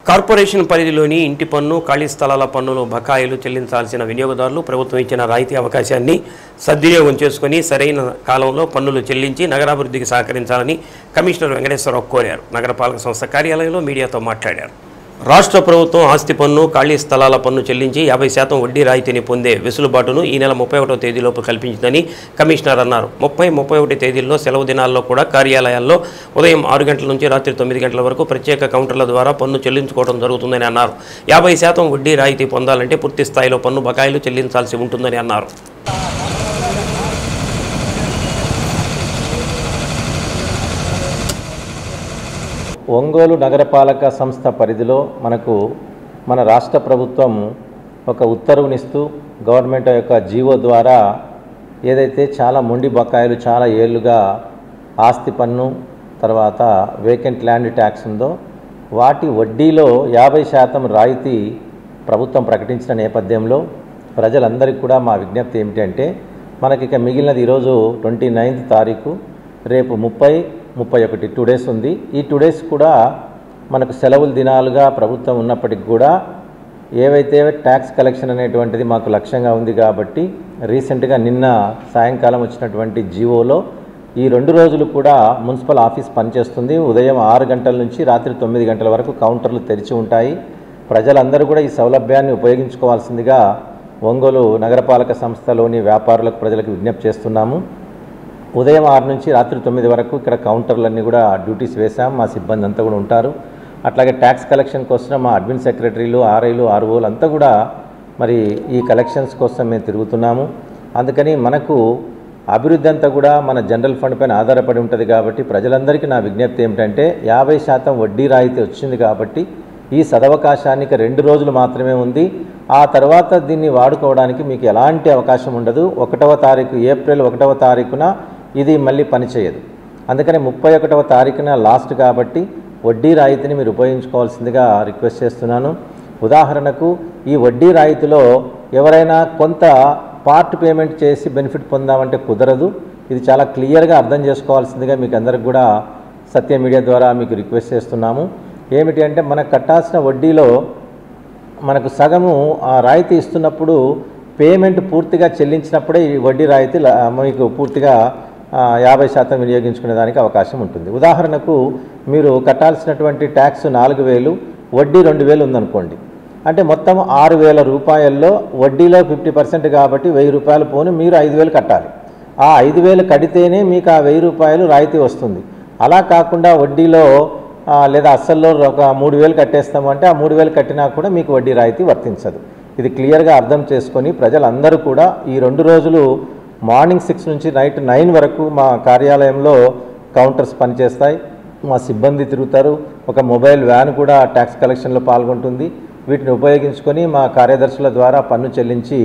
Corporation పరిధిలోని ఇంటి పన్ను, ఖాళీ స్థలాల పన్నులు బకాయిలు చెల్లించాల్సిన వినియోగదారులు ప్రభుత్వం ఇచ్చిన రాయితీ అవకాశాన్ని సద్వినియోగం చేసుకుని సరైన కాలంలో పన్నులు చెల్లించి నగరాభివృద్ధికి సహకరించాలని కమిషనర్ వెంకటేశ్వరరావు కోరారు. నగరపాలక సంస్థ కార్యాలయంలో మీడియాతో మాట్లాడారు. రాష్ట్ర ప్రభుత్వం ఆస్తి పన్ను, ఖాళీ స్థలాల పన్ను చెల్లించి 50% వడ్డీ రాయితీని పొందే వెసులుబాటును ఈ నెల 31వ తేదీలోపు కల్పించిందని కమిషనర్ అన్నారు. 30-31 తేదీల్లో సెలవు దినాల్లో కూడా కార్యాలయాల్లో ఉదయం 6 గంటల నుంచి రాత్రి 9 గంటల వరకు ప్రత్యేక కౌంటర్ల ద్వారా పన్ను చెల్లించుకోవడం జరుగుతుందని అన్నారు. 50% వడ్డీ రాయితీ పొందాలంటే పూర్తి స్థాయిలో పన్ను బకాయిలు చెల్లించాల్సి ఉంటుందని అన్నారు. ఒంగోలు నగరపాలక సంస్థ పరిధిలో మన రాష్ట్ర ప్రభుత్వం ఒక ఉత్తర్వునిస్తూ గవర్నమెంట్ యొక్క జీవో ద్వారా ఏదైతే చాలా మొండి బకాయిలు చాలా ఏళ్లుగా ఆస్తి పన్ను తర్వాత వేకెంట్ ల్యాండ్ ట్యాక్స్ ఉందో వాటి వడ్డీలో 50% రాయితీ ప్రభుత్వం ప్రకటించిన నేపథ్యంలో ప్రజలందరికీ కూడా మా విజ్ఞప్తి ఏమిటంటే మనకి మిగిలినది ఈరోజు 29వ తారీఖు, రేపు 30-31 2 డేస్ ఉంది. ఈ 2 డేస్ కూడా మనకు సెలవుల దినాలుగా ప్రభుత్వం ఉన్నప్పటికీ కూడా ఏవైతే ట్యాక్స్ కలెక్షన్ అనేటువంటిది మాకు లక్ష్యంగా ఉంది కాబట్టి రీసెంట్గా నిన్న సాయంకాలం వచ్చినటువంటి జీవోలో ఈ 2 రోజులు కూడా మున్సిపల్ ఆఫీస్ పనిచేస్తుంది. ఉదయం 6 గంటల నుంచి రాత్రి 9 గంటల వరకు కౌంటర్లు తెరిచి ఉంటాయి. ప్రజలందరూ కూడా ఈ సౌలభ్యాన్ని ఉపయోగించుకోవాల్సిందిగా ఒంగోలు నగరపాలక సంస్థలోని వ్యాపారులకు ప్రజలకు విజ్ఞప్తి చేస్తున్నాము. ఉదయం 6 నుంచి రాత్రి 9 వరకు ఇక్కడ కౌంటర్లన్నీ కూడా డ్యూటీస్ వేసాం. మా సిబ్బంది అంతా కూడా ఉంటారు. అట్లాగే ట్యాక్స్ కలెక్షన్ కోసం మా అడ్మిన్ సెక్రటరీలు, ఆర్ఐలు, ఆర్ఓలు అంతా కూడా మరి ఈ కలెక్షన్స్ కోసం మేము తిరుగుతున్నాము. అందుకని మనకు అభివృద్ధి అంతా కూడా మన జనరల్ ఫండ్ పైన ఆధారపడి ఉంటుంది కాబట్టి ప్రజలందరికీ నా విజ్ఞప్తి ఏమిటంటే 50% వడ్డీ రాయితీ వచ్చింది కాబట్టి ఈ సదవకాశానికి 2 రోజులు మాత్రమే ఉంది. ఆ తర్వాత దీన్ని వాడుకోవడానికి మీకు ఎలాంటి అవకాశం ఉండదు. 1వ తారీఖు ఏప్రిల్ 1వ తారీఖున ఇది మళ్ళీ పనిచేయదు. అందుకని 31వ తారీఖున లాస్ట్ కాబట్టి వడ్డీ రాయితీని మీరు ఉపయోగించుకోవాల్సిందిగా రిక్వెస్ట్ చేస్తున్నాను. ఉదాహరణకు ఈ వడ్డీ రాయితీలో ఎవరైనా కొంత పార్ట్ పేమెంట్ చేసి బెనిఫిట్ పొందామంటే కుదరదు. ఇది చాలా క్లియర్గా అర్థం చేసుకోవాల్సిందిగా మీకు అందరికి కూడా సత్య మీడియా ద్వారా మీకు రిక్వెస్ట్ చేస్తున్నాము. ఏమిటి అంటే మనకు కట్టాల్సిన వడ్డీలో మనకు సగము ఆ రాయితీ ఇస్తున్నప్పుడు పేమెంట్ పూర్తిగా చెల్లించినప్పుడే ఈ వడ్డీ రాయితీ మీకు పూర్తిగా 50% వినియోగించుకునే దానికి అవకాశం ఉంటుంది. ఉదాహరణకు మీరు కట్టాల్సినటువంటి ట్యాక్స్ 4,000, వడ్డీ 2,000 ఉందనుకోండి. అంటే మొత్తం 6,000 రూపాయల్లో వడ్డీలో 50% కాబట్టి 1,000 రూపాయలు పోను మీరు 5,000 కట్టాలి. ఆ 5,000 కడితేనే మీకు ఆ 1,000 రూపాయలు రాయితీ వస్తుంది. అలా కాకుండా వడ్డీలో లేదా అస్సల్లో ఒక 3,000 కట్టేస్తాము అంటే ఆ 3,000 కట్టినా కూడా మీకు వడ్డీ రాయితీ వర్తించదు. ఇది క్లియర్గా అర్థం చేసుకొని ప్రజలందరూ కూడా ఈ 2 రోజులు మార్నింగ్ 6 నుంచి నైట్ 9 వరకు మా కార్యాలయంలో కౌంటర్స్ పనిచేస్తాయి. మా సిబ్బంది తిరుగుతారు. ఒక మొబైల్ వ్యాన్ కూడా ట్యాక్స్ కలెక్షన్లో పాల్గొంటుంది. వీటిని ఉపయోగించుకొని మా కార్యదర్శుల ద్వారా పన్ను చెల్లించి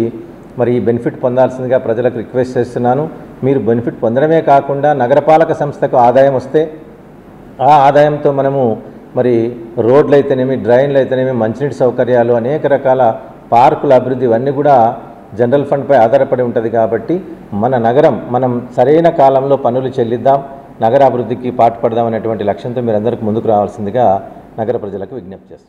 మరి ఈ బెనిఫిట్ పొందాల్సిందిగా ప్రజలకు రిక్వెస్ట్ చేస్తున్నాను. మీరు బెనిఫిట్ పొందడమే కాకుండా నగరపాలక సంస్థకు ఆదాయం వస్తే ఆ ఆదాయంతో మనము మరి రోడ్లు అయితేనేమి, డ్రైన్లు అయితేనేమి, మంచినీటి సౌకర్యాలు, అనేక రకాల పార్కుల అభివృద్ధి ఇవన్నీ కూడా జనరల్ ఫండ్పై ఆధారపడి ఉంటుంది. కాబట్టి మన నగరం మనం సరైన కాలంలో పన్నులు చెల్లిద్దాం, నగర అభివృద్ధికి పాటుపడదాం అనేటువంటి లక్ష్యంతో మీరందరికీ ముందుకు రావాల్సిందిగా నగర ప్రజలకు విజ్ఞప్తి చేస్తాం.